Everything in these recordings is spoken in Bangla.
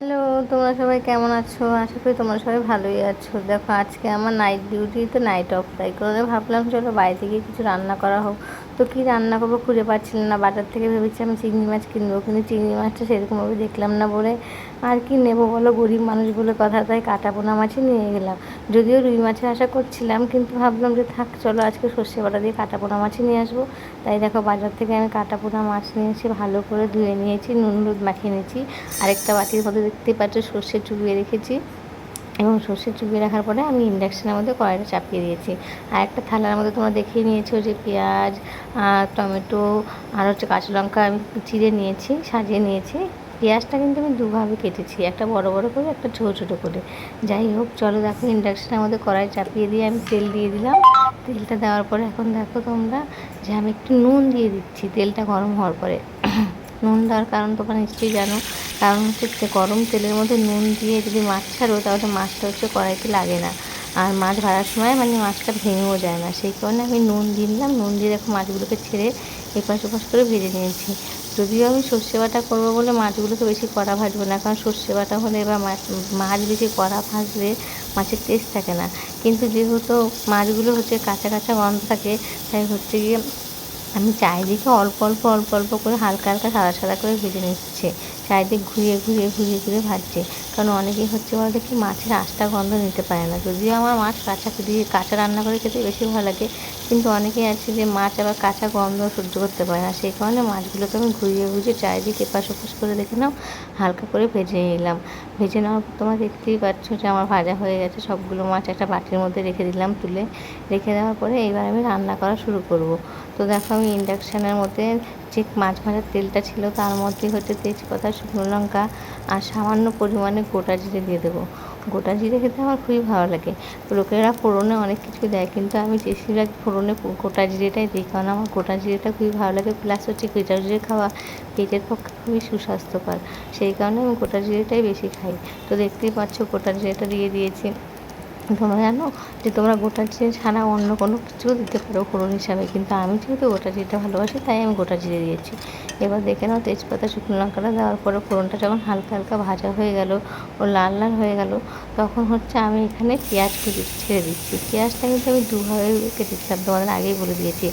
হ্যালো, তোমরা সবাই কেমন আছো? আশা করি তোমরা সবাই ভালোই আছো। দেখো আজকে আমার নাইট ডিউটি, তো নাইট অফ, তাই করে ভাবলাম চলো বাইরে গিয়ে কিছু রান্না করা হোক। তো কী রান্না করবো খুঁজে পাচ্ছিলাম না। বাজার থেকে ভেবেছি আমি চিংড়ি মাছ কিনবো, কিন্তু চিংড়ি মাছটা সেরকমভাবে দেখলাম না বলে আর কি নেবো বলো, গরিব মানুষ বলে কথা, তাই কাটা পোনা মাছই নিয়ে গেলাম। যদিও রুই মাছের আশা করছিলাম, কিন্তু ভাবলাম যে থাক, চলো আজকে সর্ষে বাটা দিয়ে কাটা পোনা মাছই নিয়ে আসবো। তাই দেখো বাজার থেকে আমি কাটা পোনা মাছ নিয়ে এসে ভালো করে ধুয়ে নিয়েছি, নুন হলুদ মাখিয়ে নিয়েছি। আরেকটা বাটির মধ্যে দেখতেই পাচ্ছ সর্ষে চুবিয়ে রেখেছি, এবং সর্ষে চুবিয়ে রাখার পরে আমি ইন্ডাকশানের মধ্যে কড়াইটা চাপিয়ে দিয়েছি। আর একটা থালার মধ্যে তোমরা দেখেই নিয়েছো যে পেঁয়াজ, টমেটো আর কাঁচা লঙ্কা আমি চিড়ে নিয়েছি, সাজিয়ে নিয়েছি। পেঁয়াজটা কিন্তু আমি দুভাবে কেটেছি, একটা বড় বড় করে, একটা ছোটো ছোটো করে। যাই হোক, চলো দেখো ইন্ডাকশানের মধ্যে কড়াই চাপিয়ে দিয়ে আমি তেল দিয়ে দিলাম। তেলটা দেওয়ার পরে এখন দেখো তোমরা যে আমি একটু নুন দিয়ে দিচ্ছি তেলটা গরম হওয়ার পরে। নুন দেওয়ার কারণ তোমরা নিশ্চয়ই জানো, কারণ হচ্ছে গরম তেলের মধ্যে নুন দিয়ে যদি মাছ ছাড়ো তাহলে মাছটা কড়াইতে লাগে না, আর মাছ ভাজার সময় মাছটা ভেঙেও যায় না। সেই কারণে আমি নুন দিলাম। নুন দিয়ে দেখো মাছগুলোকে ছেড়ে এপাশ ওপাশ করে ভেজে নিয়েছি। যদিও আমি সর্ষে বাটা করবো বলে মাছগুলোকে বেশি কড়া ভাজবো না, কারণ সর্ষে বাটা হলে বা মাছ বেশি কড়া ভাজলে মাছের টেস্ট থাকে না। কিন্তু যেহেতু মাছগুলো কাঁচা কাঁচা গন্ধ থাকে, তাই গিয়ে আমি চারিদিকে অল্প অল্প অল্প অল্প করে হালকা হালকা সাদা সাদা করে ভেজে নিচ্ছে। চারিদিক ঘুরিয়ে ঘুরিয়ে ঘুরিয়ে ঘুরিয়ে ভাজছে, কারণ অনেকেই বলে কি মাছের আঁশটা গন্ধ নিতে পারে না। যদিও আমার মাছ কাঁচা রান্না করে খেতে বেশি ভালো লাগে, কিন্তু অনেকেই আছে যে মাছ আবার কাঁচা গন্ধ সহ্য করতে পারে না। সেই কারণে মাছগুলোকে আমি ঘুরিয়ে ঘুরিয়ে চারিদিকে এপাশ ওপাশ করে দেখে নাও হালকা করে ভেজে নিলাম। ভেজে নেওয়ার পর তোমরা দেখতেই পাচ্ছ যে আমার ভাজা হয়ে গেছে। সবগুলো মাছ একটা বাটির মধ্যে রেখে দিলাম, তুলে রেখে দেওয়ার পরে এইবার আমি রান্না করা শুরু করব। তো দেখো আমি ইন্ডাকশানের মধ্যে যে মাছ ভাজার তেলটা ছিল তার মধ্যে তেজপাতা, শুকনো লঙ্কা আর সামান্য পরিমাণে গোটা জিরে দিয়ে দেবো। গোটা জিরে খেতে আমার খুবই ভালো লাগে। লোকেরা ফোড়নে অনেক কিছু দেয়, কিন্তু আমি বেশিরভাগ ফোড়নে গোটা জিরেটাই দিই, কারণ আমার গোটা জিরেটা খুবই ভালো লাগে। প্লাস গোটা জিরে খাওয়া পেটের পক্ষে খুবই সুস্বাস্থ্যকর, সেই কারণে আমি গোটা জিরেটাই বেশি খাই। তো দেখতেই পাচ্ছ গোটা জিরেটা দিয়ে দিয়েছি। তোমরা জানো যে তোমরা গোটা জিরে ছাড়া অন্য কোনো কিছুও দিতে পারো ফোড়ন হিসাবে, কিন্তু আমি যেহেতু গোটা জিরেটা ভালোবাসি তাই আমি গোটা জিরে দিয়েছি। এবার দেখে নাও তেজপাতা, শুকনো লঙ্কাটা দেওয়ার পরে ফোড়নটা যখন হালকা হালকা ভাজা হয়ে গেল ও লাল লাল হয়ে গেল, তখন আমি এখানে পেঁয়াজ কুচি ছেড়ে দিচ্ছি। পেঁয়াজটা কিন্তু আমি দুভাবে কেটেছিলাম, তোমাদের আগেই বলে দিয়েছি,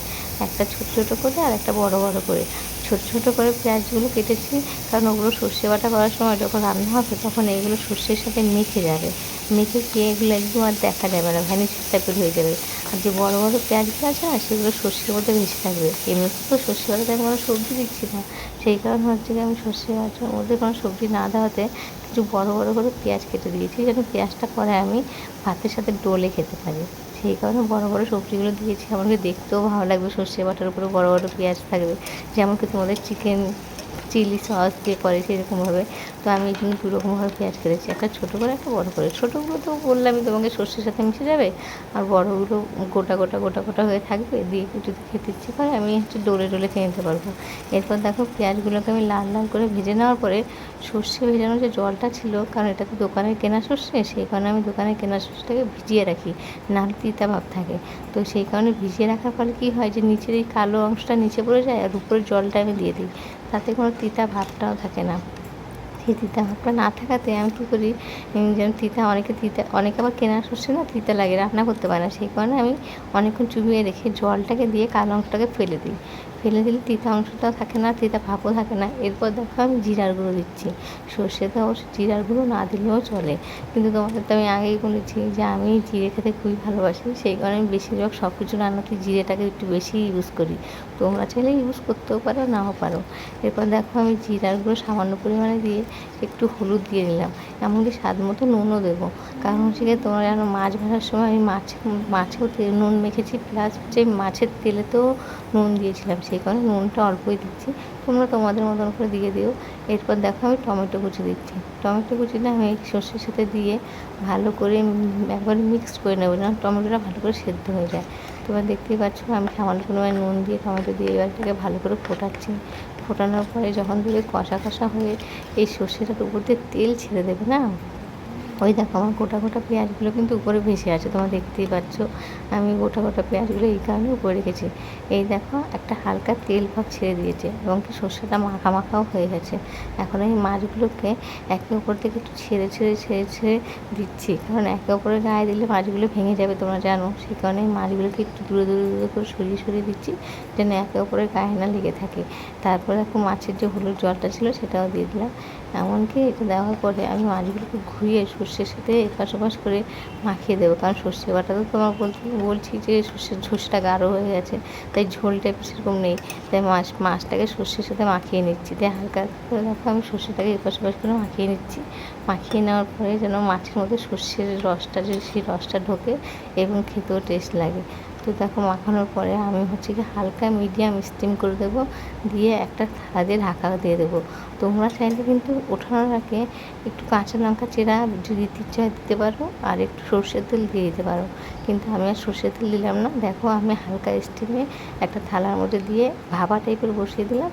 একটা ছোটো ছোটো করে আর একটা বড় বড় করে। ছোটো ছোটো করে পেঁয়াজগুলো কেটেছি, কারণ ওগুলো সর্ষে বাটা করার সময় যখন রান্না হবে তখন এইগুলো সর্ষের সাথে মেখে যাবে, মেখে গিয়ে এগুলো একদম আর দেখা যাবে না, ভ্যানিশ টাইপের হয়ে যাবে। আর যে বড় বড় পেঁয়াজগুলো আছে না, সেগুলো সর্ষের মধ্যে ভেসে থাকবে। এমনিতে তো সর্ষে বাটাতে আমি কোনো সবজি দিচ্ছি না, সেই কারণে যে আমি সর্ষে বাটার মধ্যে কোনো সবজি না দেওয়াতে কিছু বড় বড় করে পেঁয়াজ কেটে দিয়েছি, যেন পেঁয়াজটা পরে আমি ভাতের সাথে ডলে খেতে পারি। সেই কারণে বড় বড় সবজিগুলো দিয়েছি, আমাকে দেখতেও ভালো লাগবে। সর্ষে বাটার উপরে বড় বড় পেঁয়াজ থাকবে, যেমন কি তোমাদের চিকেন চিলি সস দিয়ে করে সেরকমভাবে। তো আমি এই জন্য দুরকমভাবে পেঁয়াজ কেটেছি, একটা ছোটো করে একটা বড়ো করে। ছোটোগুলো তো বললামই তোমাকে সর্ষের সাথে মিশে যাবে, আর বড়োগুলো গোটা গোটা গোটা গোটা হয়ে থাকবে, দিয়ে যদি খেতে ইচ্ছে করে আমি ডলে ডলে খেয়ে নিতে পারবো। এরপর দেখো পেঁয়াজগুলোকে আমি লাল লাল করে ভেজে নেওয়ার পরে সর্ষে ভেজানোর যে জলটা ছিল, কারণ এটা তো দোকানের কেনা সর্ষে, সেই কারণে আমি দোকানের কেনা সর্ষেটাকে ভিজিয়ে রাখি, নাহলে তিতা ভাব থাকে। তো সেই কারণে ভিজিয়ে রাখার ফলে কী হয় যে নিচের এই কালো অংশটা নিচে পড়ে যায়, আর উপরের জলটা আমি দিয়ে দিই, তাতে কোনো তিতা ভাবটাও থাকে না। সেই তিতা ভাবটা না থাকাতে আমি কী করি, যেন অনেকে আবার কেনা সর্ষে না তিতা লাগে, রান্না করতে পারে না, সেই কারণে আমি অনেকক্ষণ চুবিয়ে রেখে জলটাকে দিয়ে কালো অংশটাকে ফেলে দিই। ফেলে দিলে তিতা অংশটাও থাকে না, তিতা ভাবও থাকে না। এরপর দেখো আমি জিরার গুঁড়ো দিচ্ছি। সর্ষেতে অবশ্য জিরার গুঁড়ো না দিলেও চলে, কিন্তু তোমাদের তো আমি আগেই বলেছি যে আমি জিরে খেতে খুবই ভালোবাসি, সেই কারণে আমি বেশিরভাগ সব কিছু রান্নাতে জিরেটাকে একটু বেশি ইউজ করি। তোমরা চাইলে ইউজ করতেও পারো, নাও পারো। এরপর দেখো আমি জিরার গুঁড়ো সামান্য পরিমাণে দিয়ে একটু হলুদ দিয়ে নিলাম, এমনকি স্বাদ মতো নুনও দেবো। কারণ গিয়ে তোমরা জানো মাছ ভাজার সময় আমি মাছেও নুন মেখেছি, প্লাস মাছের তেলেতেও নুন দিয়েছিলাম, সেই কারণে নুনটা অল্পই দিচ্ছি, তোমরা তোমাদের মতন করে দিয়ে দিও। এরপর দেখো আমি টমেটো কুচি দিচ্ছি। টমেটো কুচিটা আমি এই সর্ষের সাথে দিয়ে ভালো করে একবারে মিক্সড করে নেবো, যেন টমেটোটা ভালো করে সেদ্ধ হয়ে যায়। তোমরা দেখতেই পাচ্ছ আমি সামান্য পরিমাণে নুন দিয়ে টমেটো দিয়ে এবারটাকে ভালো করে ফোটাচ্ছি। ফোটানোর পরে যখন দেখবে কষা কষা হয়ে এই সর্ষেটার উপর দিয়ে তেল ছেড়ে দেবে না, ওই দেখো আমার গোটা গোটা পেঁয়াজগুলো কিন্তু উপরে ভেসে আছে, তোমরা দেখতেই পাচ্ছ। আমি গোটা গোটা পেঁয়াজগুলো এই কারণে উপরে রেখেছি। এই দেখো একটা হালকা তেল ভাব ছেড়ে দিয়েছে এবং কি সর্ষেটা মাখা মাখাও হয়ে গেছে। এখন এই মাছগুলোকে একে অপর থেকে একটু ছেড়ে ছেড়ে ছেড়ে ছেড়ে দিচ্ছি, কারণ একে অপরের গায়ে দিলে মাছগুলো ভেঙে যাবে, তোমরা জানো। সেই কারণে মাছগুলোকে একটু দূরে দূরে দূরে করে সরিয়ে সরিয়ে দিচ্ছি, যেন একে অপরের গায়ে না লেগে থাকে। তারপর দেখো মাছের যে হলুদ জলটা ছিল সেটাও দিয়ে দিলাম। এমনকি এটা দেওয়ার পরে আমি মাছগুলোকে ঘুরিয়ে সর্ষের সাথে এপাশ ওপাশ করে মাখিয়ে দেবো, কারণ সর্ষে বাটা তো তোমার বলছি যে সর্ষেটা গাঢ় হয়ে গেছে, তাই ঝোলটা সেরকম নেই। তাই মাছটাকে সর্ষের সাথে মাখিয়ে নিচ্ছি। তাই হালকা করে দেখো আমি সর্ষেটাকে এপাশ ওপাশ করে মাখিয়ে নিচ্ছি। মাখিয়ে নেওয়ার পরে যেন মাছের মধ্যে সর্ষের রসটা যে সেই রসটা ঢোকে এবং খেতেও টেস্ট লাগে। তো দেখো মাখানোর পরে আমি হচ্ছে কি হালকা মিডিয়াম স্টিম করে দেবো, দিয়ে একটা থালা দিয়ে ঢাকা দিয়ে দেবো। তোমরা চাইলে কিন্তু ওঠানোর আগে একটু কাঁচা লঙ্কা চেরা যদি দিতে ইচ্ছা দিতে পারো, আর একটু সর্ষের তেল দিয়ে দিতে পারো, কিন্তু আমি আর সর্ষের তেল দিলাম না। দেখো আমি হালকা স্টিমে একটা থালার মধ্যে দিয়ে ভাপা টাইপের বসিয়ে দিলাম।